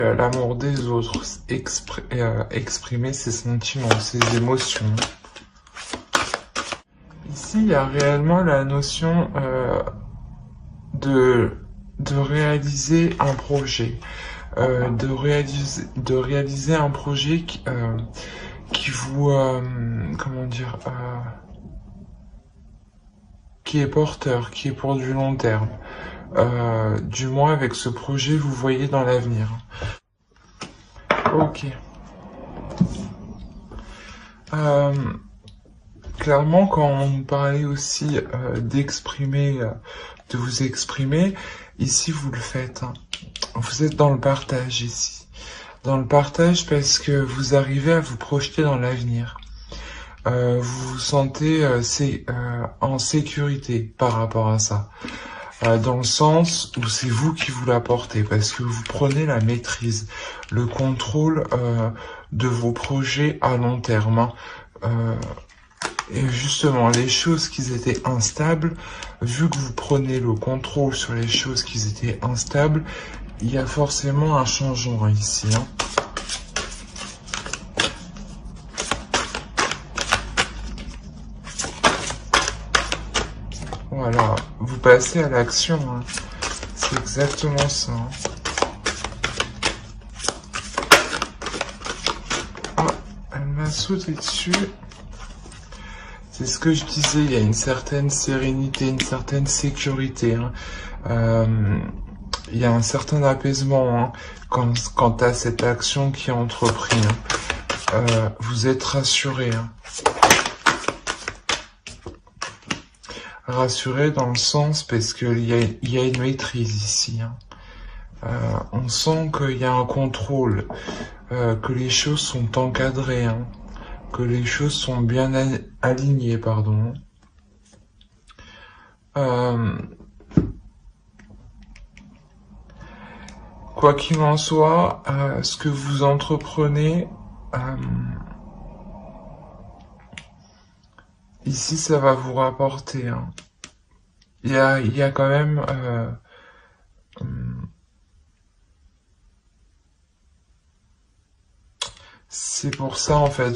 l'amour des autres, exprimer ses sentiments, ses émotions. Ici, il y a réellement la notion de réaliser un projet, de réaliser un projet qui vous, comment dire, qui est porteur, qui est pour du long terme. Du moins avec ce projet, vous voyez dans l'avenir. Ok. Clairement, quand on parlait aussi d'exprimer, de vous exprimer, ici vous le faites. Hein. Vous êtes dans le partage ici. Dans le partage parce que vous arrivez à vous projeter dans l'avenir. Vous vous sentez en sécurité par rapport à ça. Dans le sens où c'est vous qui vous l'apportez, parce que vous prenez la maîtrise, le contrôle de vos projets à long terme. Hein. Et justement, les choses qui étaient instables, vu que vous prenez le contrôle sur les choses qui étaient instables, il y a forcément un changement ici. Hein. Voilà, vous passez à l'action, hein. C'est exactement ça. Hein. Ah, elle m'a sauté dessus. C'est ce que je disais, il y a une certaine sérénité, une certaine sécurité. Hein. Il y a un certain apaisement hein, quant à cette action qui est entreprise. Hein. Vous êtes rassuré. Hein. Rassuré dans le sens parce qu'il y a une maîtrise ici. Hein. On sent qu'il y a un contrôle, que les choses sont encadrées, hein, que les choses sont bien alignées, pardon. Quoi qu'il en soit, ce que vous entreprenez, ici, ça va vous rapporter. Hein. Il y a quand même... c'est pour ça, en fait,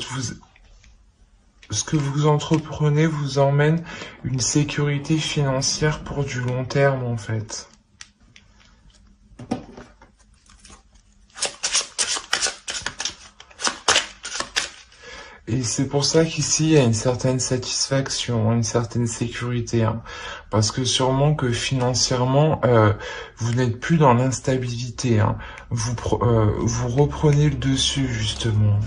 ce que vous entreprenez vous emmène une sécurité financière pour du long terme, en fait. Et c'est pour ça qu'ici, il y a une certaine satisfaction, une certaine sécurité. Hein. Parce que sûrement que financièrement, vous n'êtes plus dans l'instabilité. Hein. Vous reprenez le dessus, justement.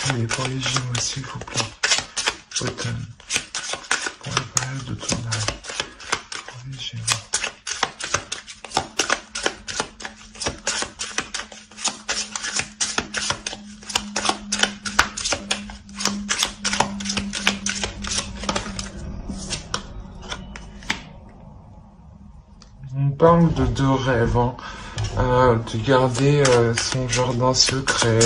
Allez, pour les Gémeaux, s'il vous plaît. Automne. Pour la période de tournage. On parle de deux rêves, hein. De garder son jardin secret.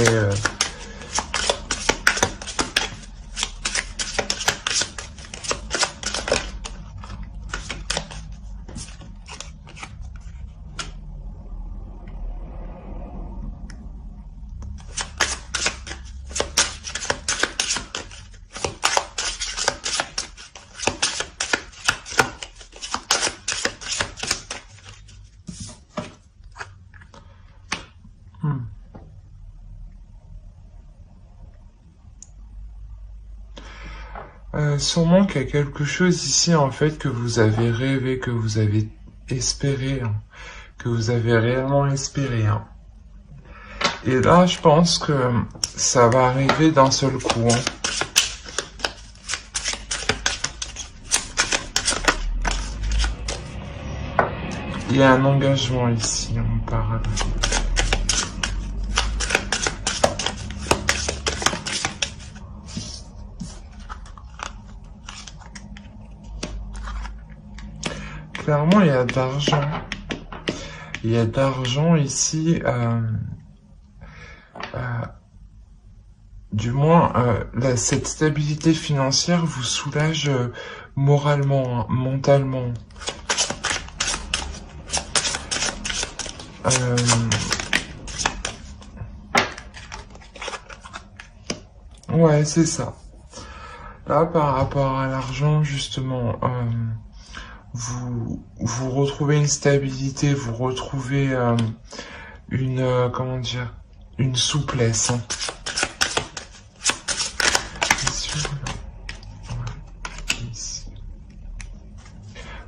Sûrement qu'il y a quelque chose ici en fait que vous avez rêvé, que vous avez espéré, hein, que vous avez réellement espéré. Hein. Et là, je pense que ça va arriver d'un seul coup. Hein. Il y a un engagement ici, on parle. Clairement, il y a de l'argent. Il y a de l'argent ici du moins, cette stabilité financière vous soulage moralement, hein, mentalement. Ouais, c'est ça. Là, par rapport à l'argent, justement, vous retrouvez une stabilité, vous retrouvez comment dire, une souplesse. Hein.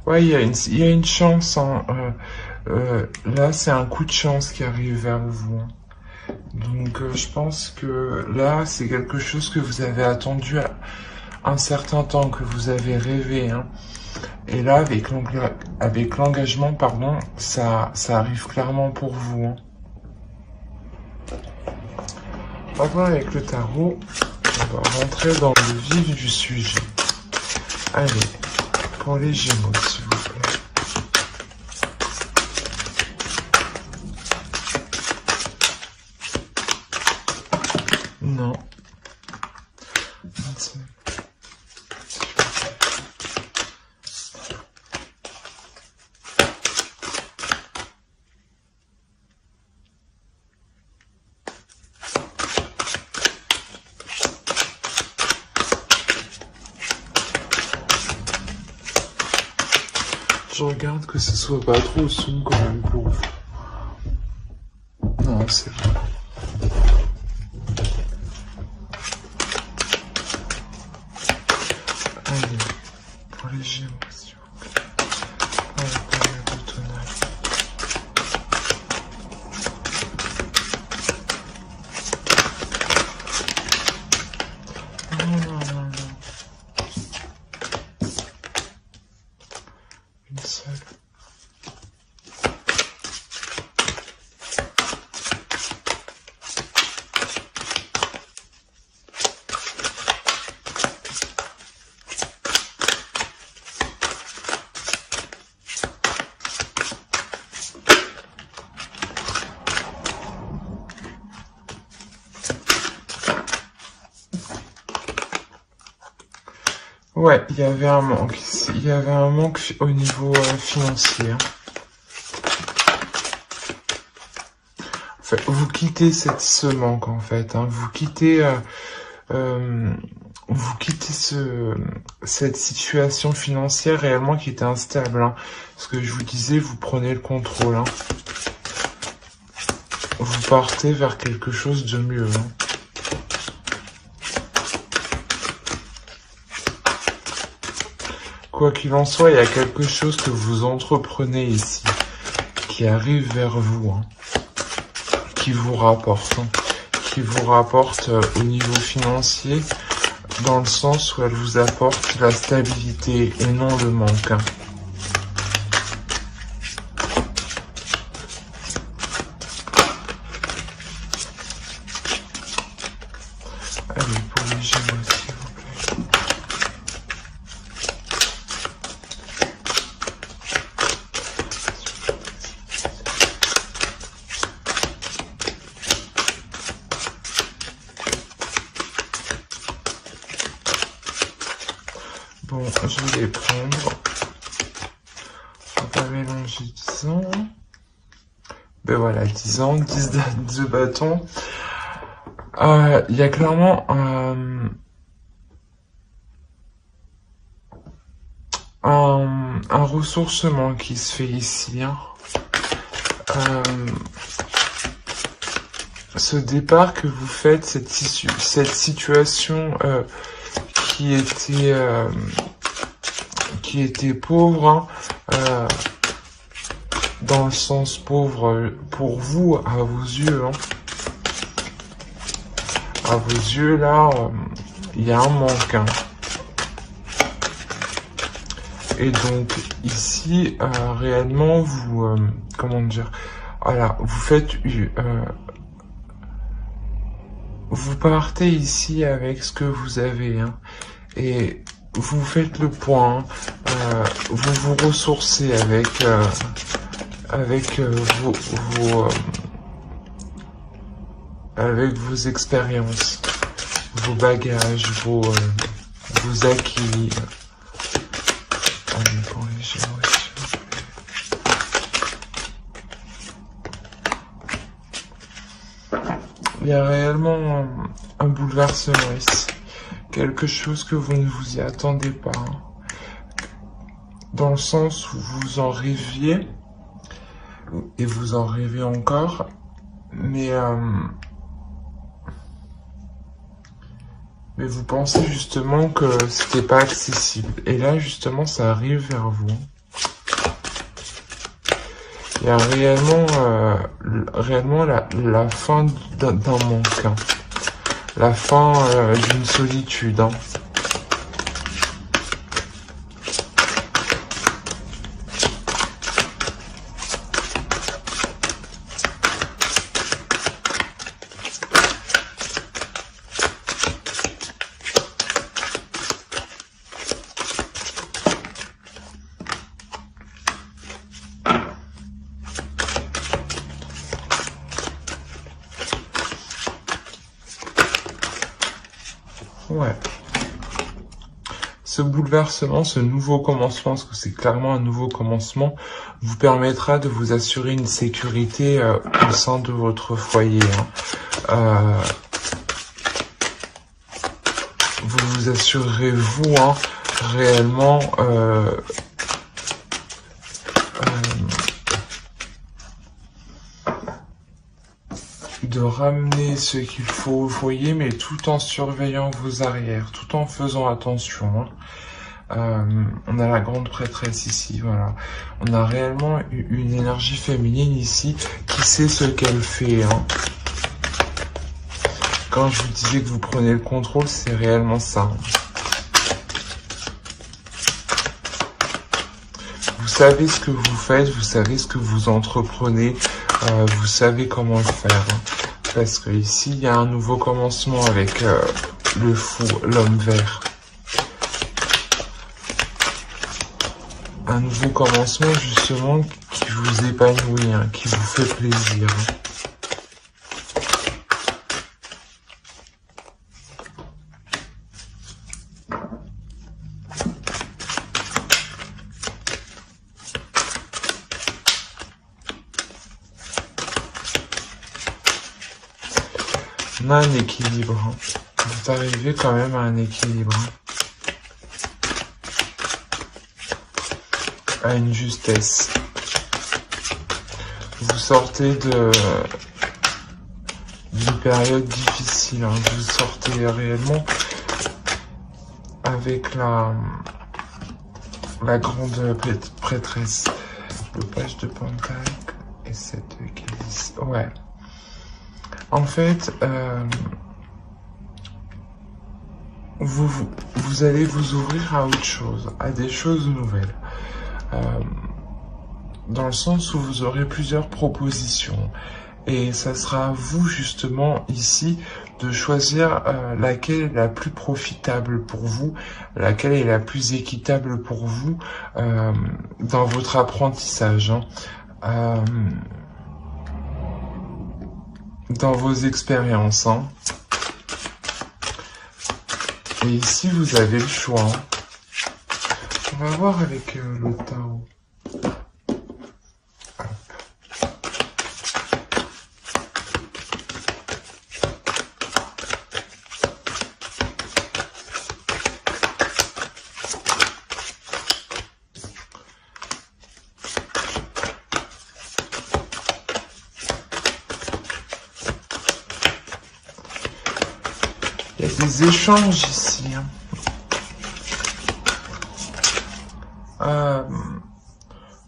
Ouais, il y a une chance. Hein, là, c'est un coup de chance qui arrive vers vous. Hein. Donc, je pense que là, c'est quelque chose que vous avez attendu un certain temps, que vous avez rêvé. Hein. Et là, avec l'engagement, pardon, ça arrive clairement pour vous. Hein. On va voir avec le tarot. On va rentrer dans le vif du sujet. Allez, pour les Gémeaux, s'il vous plaît. Non. Je regarde que ce soit pas trop sombre quand même pour vous. Non, c'est bon. Allez, pour les Gémeaux, s'il vous plaît. Allez, pour les boutonnades. Non. Une seule. Ouais, il y avait un manque. Il y avait un manque au niveau financier. Hein. Enfin, vous quittez ce manque en fait. Hein. Vous quittez cette situation financière réellement qui était instable. Hein. Ce que je vous disais, vous prenez le contrôle. Hein. Vous partez vers quelque chose de mieux. Hein. Quoi qu'il en soit, il y a quelque chose que vous entreprenez ici, qui arrive vers vous, hein, qui vous rapporte, au niveau financier, dans le sens où elle vous apporte la stabilité et non le manque. Hein. Allez, pour les Gémeaux, s'il vous plaît. Bon, je vais les prendre. On va pas mélanger 10 ans. Ben voilà, 10 ans, 10 de bâton. Il y a clairement un ressourcement qui se fait ici. Hein. Ce départ que vous faites, cette situation qui était pauvre, hein, dans le sens pauvre pour vous, à vos yeux. Hein. À vos yeux, là, il y a un manque. Hein. Et donc, ici, réellement, vous... comment dire? Voilà, vous faites... vous partez ici avec ce que vous avez. Hein, et vous faites le point. Hein, vous vous ressourcez avec vos expériences. vos bagages, vos acquis. Allez, pour les Gémeaux. Il y a réellement un bouleversement ici. Quelque chose que vous ne vous y attendez pas. Hein. Dans le sens où vous en rêviez, et vous en rêvez encore, mais vous pensez justement que c'était pas accessible. Et là, justement, ça arrive vers vous. Il y a réellement la fin d'un manque, hein. La fin d'une solitude. Hein. Ouais. Ce bouleversement, ce nouveau commencement, parce que c'est clairement un nouveau commencement, vous permettra de vous assurer une sécurité au sein de votre foyer. Hein. Vous vous assurerez, vous, hein, réellement, de ramener ce qu'il faut au foyer, mais tout en surveillant vos arrières, tout en faisant attention. Hein. On a la grande prêtresse ici, voilà. On a réellement une énergie féminine ici qui sait ce qu'elle fait. Hein. Quand je vous disais que vous prenez le contrôle, c'est réellement ça. Hein. Vous savez ce que vous faites, vous savez ce que vous entreprenez, vous savez comment le faire. Hein. Parce que ici, il y a un nouveau commencement avec le fou, l'homme vert. Un nouveau commencement, justement, qui vous épanouit, hein, qui vous fait plaisir. On a un équilibre. Hein. Vous arrivez quand même à un équilibre. À une justesse. Vous sortez d'une période difficile. Hein. Vous sortez réellement avec la grande prêtresse. Le page de Pentacle et cette calice. Ouais. En fait, vous allez vous ouvrir à autre chose, à des choses nouvelles. Dans le sens où vous aurez plusieurs propositions. Et ça sera à vous, justement, ici, de choisir laquelle est la plus profitable pour vous, laquelle est la plus équitable pour vous dans votre apprentissage. Hein. Dans vos expériences. Hein. Et ici, vous avez le choix. Hein. On va voir avec le tarot. Il y a des échanges ici. Hein.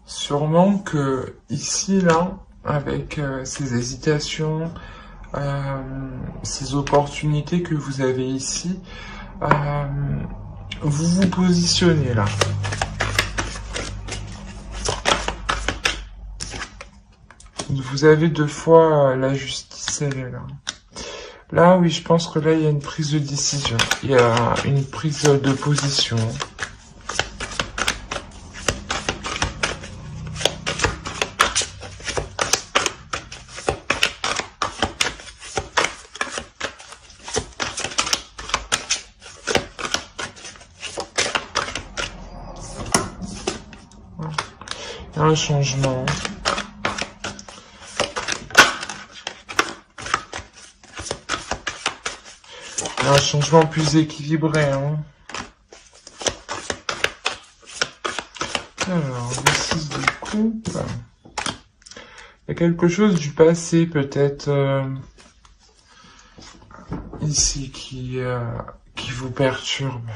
Sûrement que ici, là, avec ces hésitations, ces opportunités que vous avez ici, vous vous positionnez là. Vous avez deux fois la justice, elle est là. Là, oui, je pense que là, il y a une prise de décision. Il y a une prise de position. Un changement. Un changement plus équilibré. Hein. Alors, le 6 de coupe. Il y a quelque chose du passé, peut-être, ici, qui vous perturbe.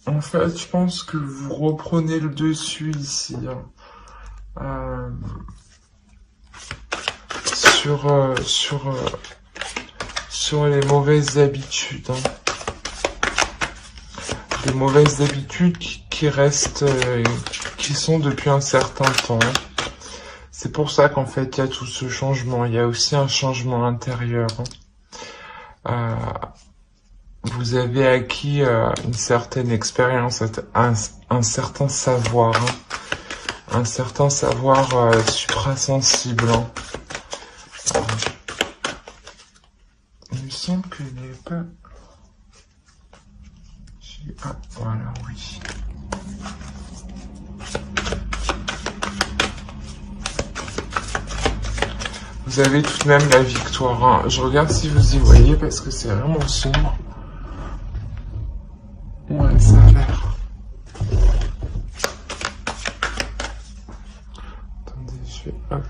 En fait, je pense que vous reprenez le dessus ici, hein. Sur les mauvaises habitudes, hein. Les mauvaises habitudes qui restent, qui sont depuis un certain temps. C'est pour ça qu'en fait, il y a tout ce changement. Il y a aussi un changement intérieur. Hein. Vous avez acquis une certaine expérience, un certain savoir, hein. Un certain savoir suprasensible. Hein. Il me semble qu'il n'est pas... Ah, voilà, oui. Vous avez tout de même la victoire. Hein. Je regarde si vous y voyez parce que c'est vraiment sombre. Ouais, ça a l'air. Attendez, je vais... Hop.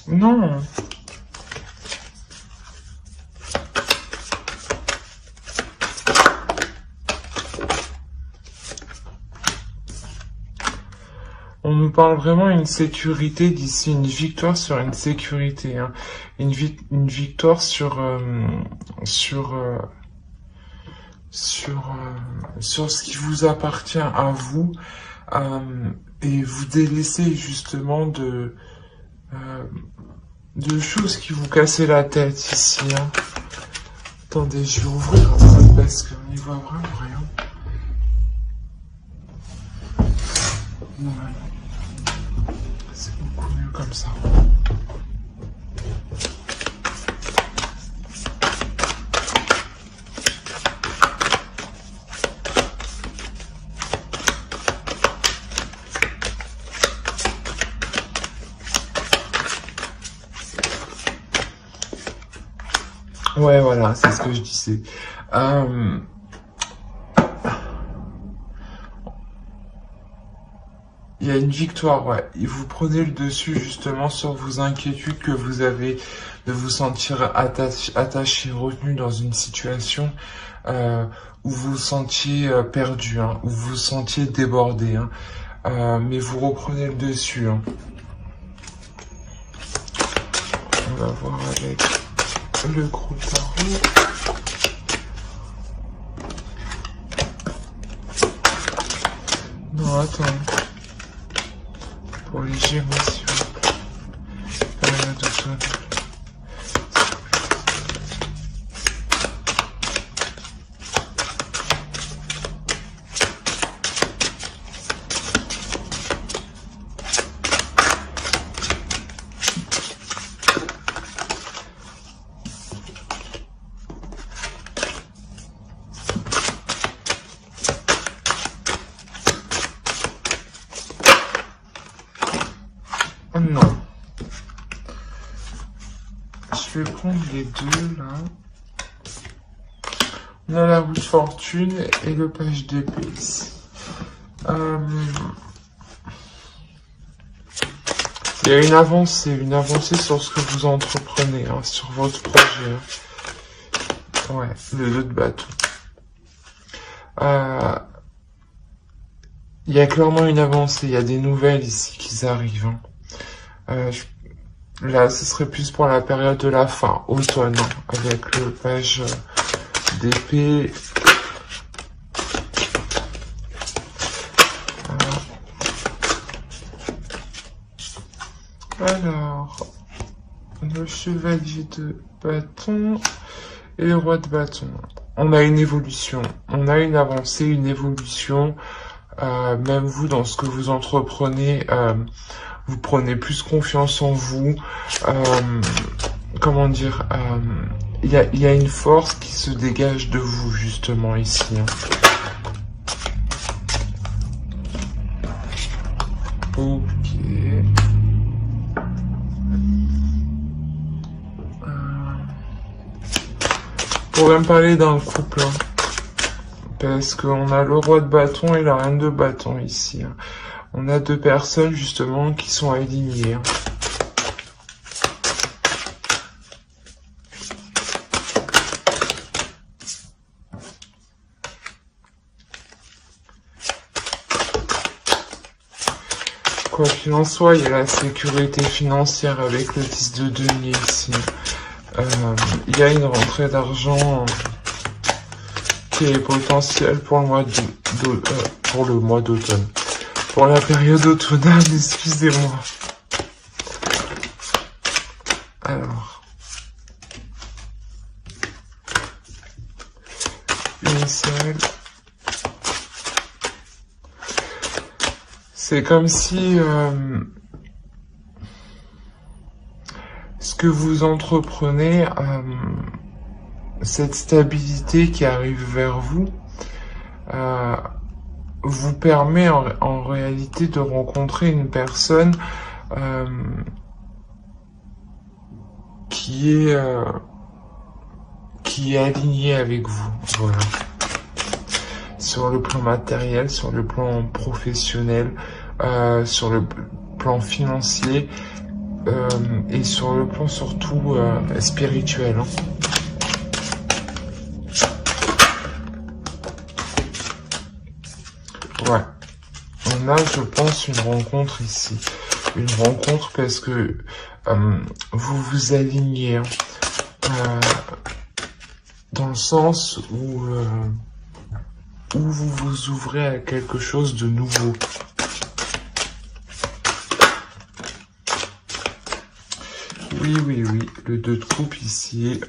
Non. On nous parle vraiment d'une sécurité d'ici, une victoire sur une sécurité, hein. Une victoire sur ce qui vous appartient à vous, et vous délaissez justement de choses qui vous cassaient la tête ici, hein. Attendez, je vais ouvrir un peu parce qu'on n'y voit vraiment rien. Voilà. C'est beaucoup mieux comme ça. Ouais, voilà, c'est ce que je disais. Il y a une victoire, ouais. Et vous prenez le dessus justement sur vos inquiétudes que vous avez de vous sentir attaché, retenu dans une situation où vous vous sentiez perdu, hein, où vous vous sentiez débordé. Hein. Mais vous reprenez le dessus. Hein. On va voir avec le gros tarot. Non, attends. Pour les Gémeaux, s'il vous plaît. Période d'automne. Non. Je vais prendre les deux, là. On a la roue de fortune et le page d'épée ici. Il y a une avancée sur ce que vous entreprenez, hein, sur votre projet. Hein. Ouais, le 2 de bâton. Il y a clairement une avancée, il y a des nouvelles ici qui arrivent. Hein. Là, ce serait plus pour la période de la fin, automne, hein, avec le page d'épée. Alors, le chevalier de bâton et le roi de bâton. On a une évolution, on a une avancée, une évolution. Même vous, dans ce que vous entreprenez, vous prenez plus confiance en vous. Comment dire, il y a une force qui se dégage de vous, justement, ici. Ok. On pourrait me parler d'un couple, hein, parce qu'on a le roi de bâton et la reine de bâton ici. Hein. On a deux personnes, justement, qui sont alignées. Hein. Quoi qu'il en soit, il y a la sécurité financière avec le 10 de denier ici. Il y a une rentrée d'argent qui est potentielle pour le mois d'automne. Pour la période automnale, excusez-moi. Alors. Initial. C'est comme si ce que vous entreprenez, cette stabilité qui arrive vers vous, vous permet en réalité de rencontrer une personne qui est alignée avec vous. Voilà. Sur le plan matériel, sur le plan professionnel, sur le plan financier et sur le plan surtout spirituel. Hein. Ouais, on a, je pense, une rencontre ici. Une rencontre parce que vous vous alignez hein, dans le sens où vous vous ouvrez à quelque chose de nouveau. Oui, le 2 de coupe ici,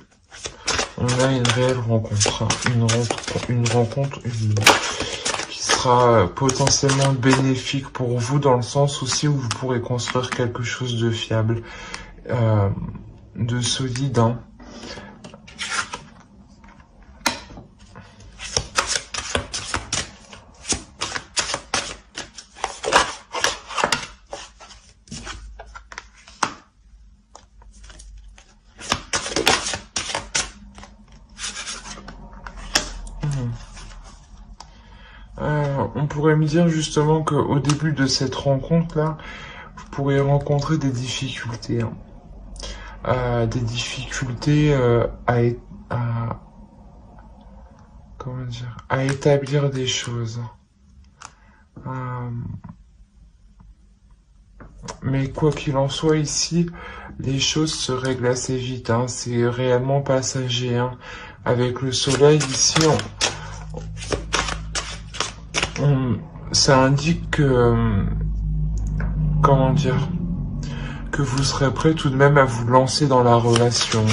on a une réelle rencontre, hein. Une rencontre qui sera potentiellement bénéfique pour vous dans le sens aussi où vous pourrez construire quelque chose de fiable, de solide, hein. On pourrait me dire justement qu'au début de cette rencontre-là, vous pourrez rencontrer des difficultés. Hein. Des difficultés comment dire, à établir des choses. Mais quoi qu'il en soit ici, les choses se règlent assez vite. Hein. C'est réellement passager. Hein. Avec le soleil ici, ça indique que, comment dire, que vous serez prêt tout de même à vous lancer dans la relation.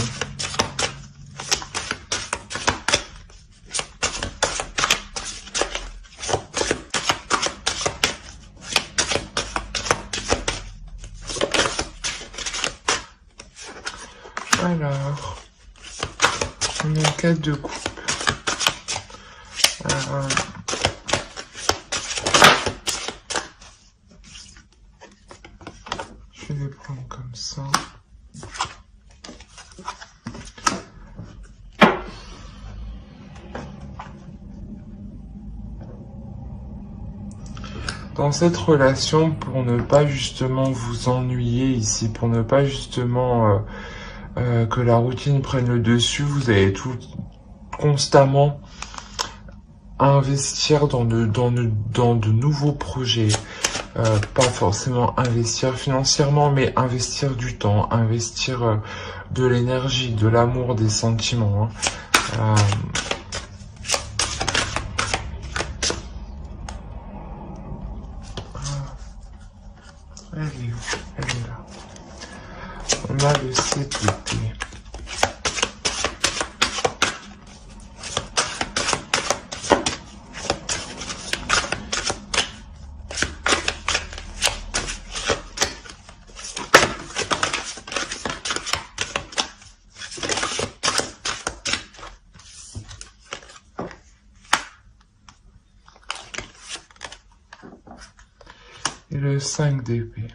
Alors, on a 4 de coupe. Je vais les prendre comme ça. Dans cette relation, pour ne pas justement vous ennuyer ici, pour ne pas justement que la routine prenne le dessus, vous allez tout constamment investir dans de nouveaux projets. Pas forcément investir financièrement, mais investir du temps, investir de l'énergie, de l'amour, des sentiments. Hein. Elle est où? Elle est là. On a le 7 d'épée. Et le 5 d'épée.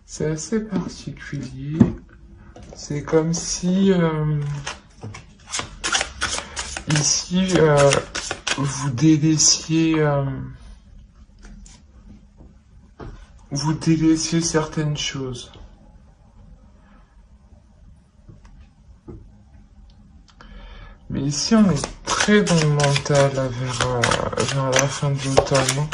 C'est assez particulier. C'est comme si ici vous délaissiez certaines choses. Mais ici, on est très dans le mental là, vers la fin de l'automne.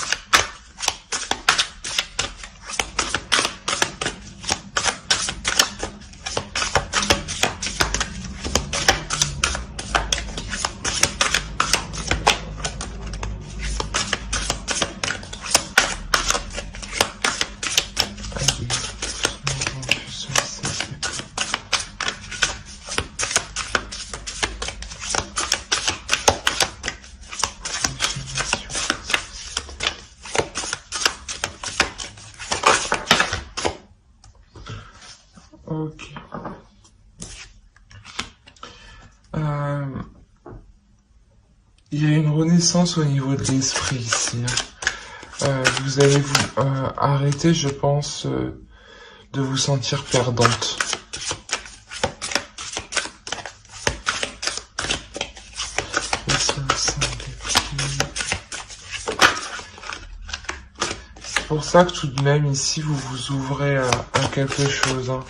Ok. Il y a une renaissance au niveau de l'esprit ici. Vous allez vous arrêter, je pense, de vous sentir perdante. C'est pour ça que tout de même ici vous vous ouvrez à quelque chose. Hein.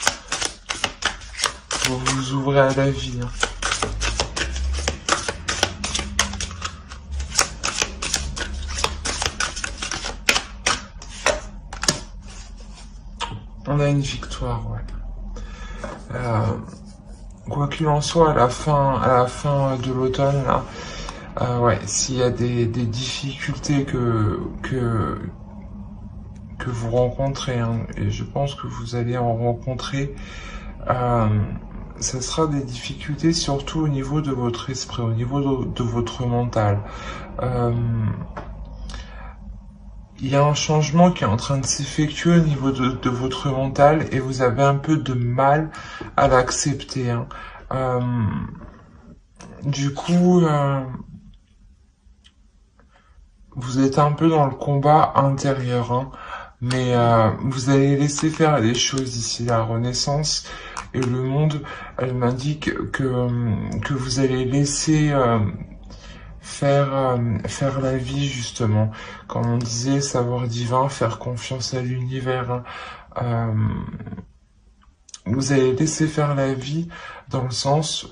Vous vous ouvrez à la vie. Hein. On a une victoire, ouais. Quoi qu'il en soit, à la fin de l'automne, là, ouais, s'il y a des difficultés que vous rencontrez, hein, et je pense que vous allez en rencontrer, ça sera des difficultés surtout au niveau de votre esprit, au niveau de votre mental. Il y a un changement qui est en train de s'effectuer au niveau de votre mental et vous avez un peu de mal à l'accepter. Hein. Du coup, vous êtes un peu dans le combat intérieur, hein, mais vous allez laisser faire les choses ici. La Renaissance et le monde, elle m'indique que vous allez laisser... faire la vie justement, comme on disait, savoir divin, faire confiance à l'univers. Hein. Vous allez laisser faire la vie dans le sens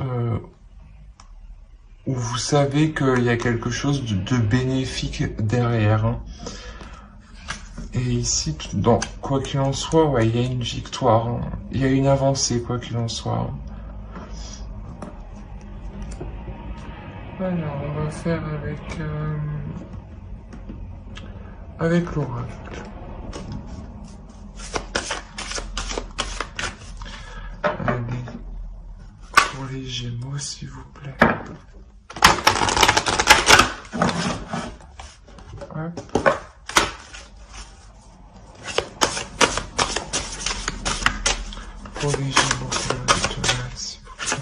où vous savez qu'il y a quelque chose de bénéfique derrière. Hein. Et ici, quoi qu'il en soit, ouais, il y a une victoire, hein. Il y a une avancée, quoi qu'il en soit. Hein. Alors, on va faire avec l'oracle. Allez, pour les Gémeaux, s'il vous plaît. Hop. Pour les Gémeaux, pour l'automne, s'il vous plaît.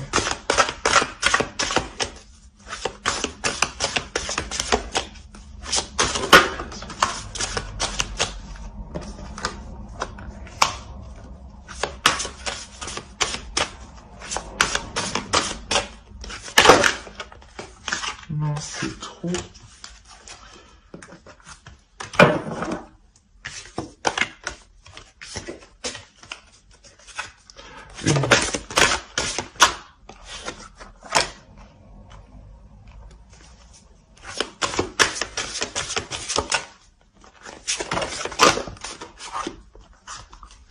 Non, c'est trop.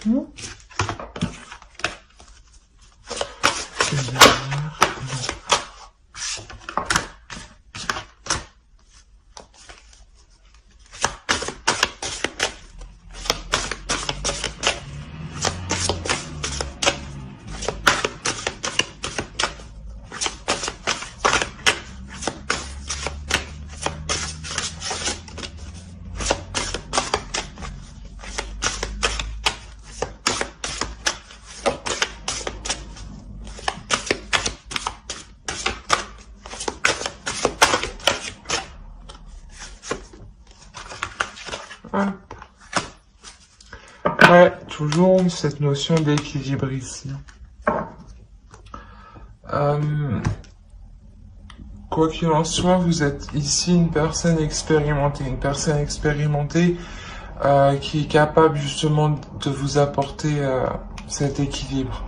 Non. Ouais, toujours cette notion d'équilibre ici. Quoi qu'il en soit, vous êtes ici une personne expérimentée. Une personne expérimentée qui est capable justement de vous apporter cet équilibre.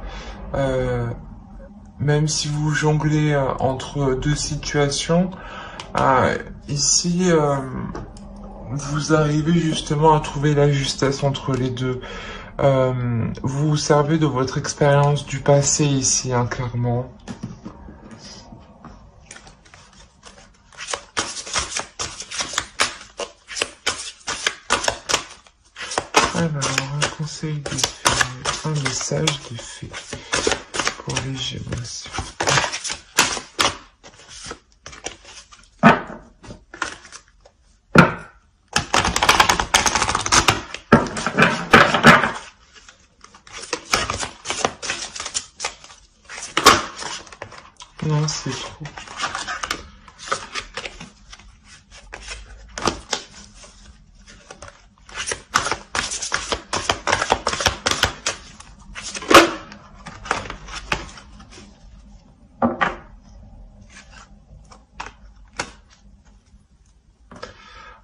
Même si vous jonglez entre deux situations, ici, vous arrivez justement à trouver la justesse entre les deux. Vous vous servez de votre expérience du passé ici, hein, clairement. Alors, un conseil de fée, un message de fée pour les Gémeaux. Non, c'est trop.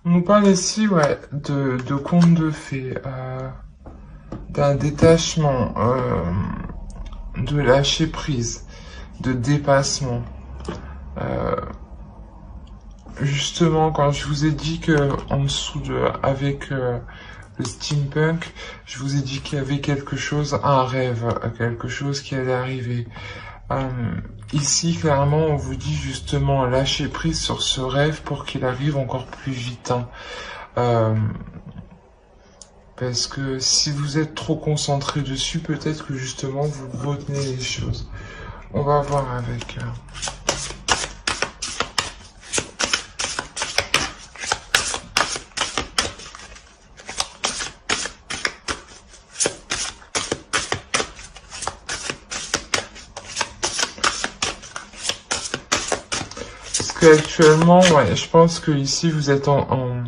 On nous parle ici, ouais, de contes de fées, d'un détachement, de lâcher prise, de dépassement. Justement, quand je vous ai dit que en dessous avec le steampunk, je vous ai dit qu'il y avait quelque chose, un rêve, quelque chose qui allait arriver. Ici, clairement, on vous dit justement lâcher prise sur ce rêve pour qu'il arrive encore plus vite. Hein. Parce que si vous êtes trop concentré dessus, peut-être que justement vous retenez les choses. On va voir avec... Parce qu'actuellement, ouais, je pense que ici vous êtes en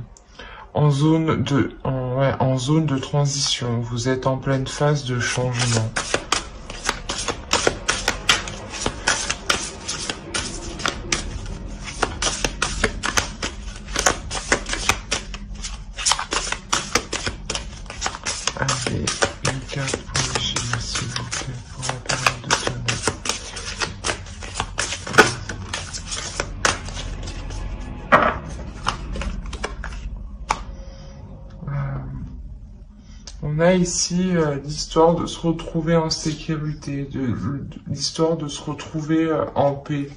zone de transition. Vous êtes en pleine phase de changement. Allez, une carte pour les Gémeaux, s'il vous plaît, pour la période d'automne. On a ici l'histoire de se retrouver en sécurité, l'histoire de se retrouver en paix.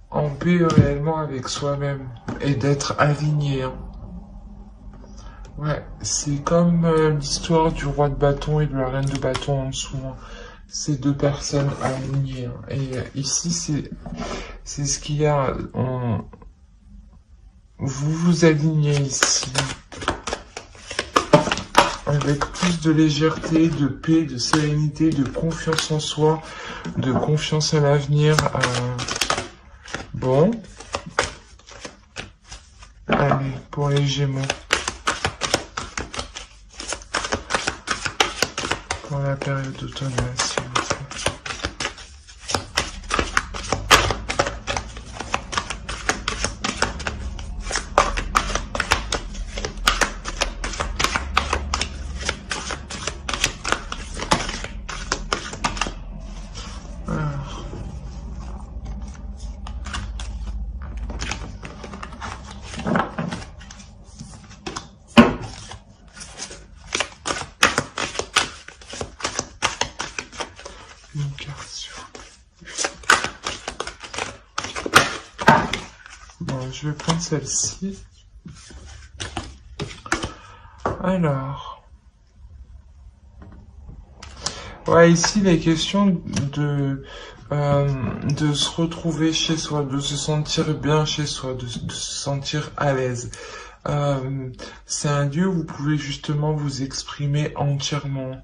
En paix réellement avec soi-même et d'être aligné. Hein. Ouais, c'est comme l'histoire du roi de bâton et de la reine de bâton en dessous. Hein. Ces deux personnes alignées. Hein. Et ici, c'est ce qu'il y a. Vous vous alignez ici. Avec plus de légèreté, de paix, de sérénité, de confiance en soi, de confiance à l'avenir. Bon. Allez, pour les Gémeaux. Pour la période d'automne, s'il vous plaît. Une carte, s'il vous plaît. Bon, je vais prendre celle-ci. Alors. Ouais, ici, les questions de se retrouver chez soi, de se sentir bien chez soi, de se sentir à l'aise. C'est un lieu où vous pouvez justement vous exprimer entièrement.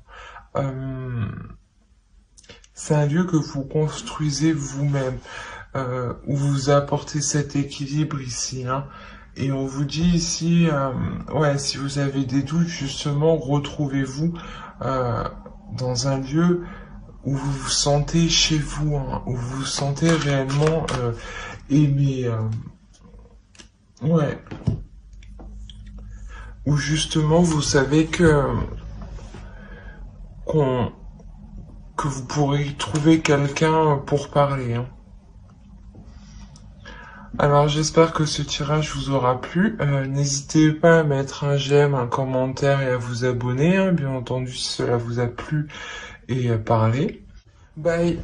C'est un lieu que vous construisez vous-même, où vous apportez cet équilibre ici. Hein. Et on vous dit ici, ouais, si vous avez des doutes, justement, retrouvez-vous dans un lieu où vous vous sentez chez vous, hein, où vous vous sentez réellement aimé. Ouais, où justement vous savez qu'on que vous pourrez trouver quelqu'un pour parler, hein. Alors j'espère que ce tirage vous aura plu. N'hésitez pas à mettre un j'aime, un commentaire et à vous abonner, hein, bien entendu si cela vous a plu et à parler. Bye.